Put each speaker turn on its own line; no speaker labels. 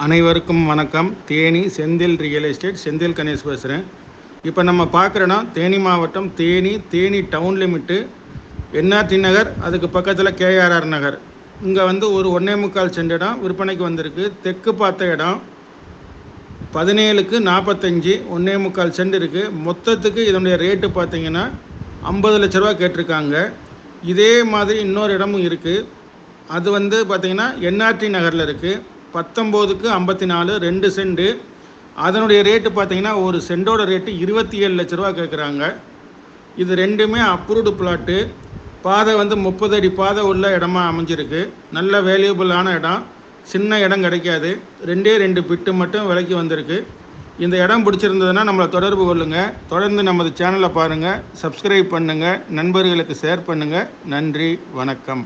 அனைவருக்கும் வணக்கம். Theni Senthil real estate, Senthil Ganesh பேசுகிறேன். இப்போ நம்ம பார்க்குறோன்னா தேனி மாவட்டம் தேனி டவுன் லிமிட்டு, என்ஆர்டி நகர், அதுக்கு பக்கத்தில் கேஆர்ஆர் நகர். இங்கே ஒரு 1.25 சென்ட் இடம் விற்பனைக்கு வந்திருக்கு. தெற்கு பார்த்த இடம் 17க்கு 45, 1.25 சென்ட் இருக்குது. மொத்தத்துக்கு இதனுடைய ரேட்டு பார்த்தீங்கன்னா 50 லட்ச ரூபா கேட்டிருக்காங்க. இதே மாதிரி இன்னொரு இடமும் இருக்குது. அது பார்த்தீங்கன்னா என்ஆர்டி நகரில் இருக்குது. 19க்கு 54, 2 சென்ட். அதனுடைய ரேட்டு பார்த்தீங்கன்னா ஒரு சென்டோட ரேட்டு 27 லட்ச ரூபா கேட்குறாங்க. இது ரெண்டுமே அப்ரூவ்டு பிளாட்டு. பாதை 30 அடி பாதை உள்ள இடமா அமைஞ்சிருக்கு. நல்ல வேல்யூபிளான இடம், சின்ன இடம் கிடைக்காது. 2 பிட்டு மட்டும் விலைக்கு வந்திருக்கு. இந்த இடம் பிடிச்சிருந்ததுன்னா நம்மளை தொடர்பு கொள்ளுங்கள். தொடர்ந்து நமது சேனலை பாருங்கள், சப்ஸ்கிரைப் பண்ணுங்கள், நண்பர்களுக்கு ஷேர் பண்ணுங்கள். நன்றி, வணக்கம்.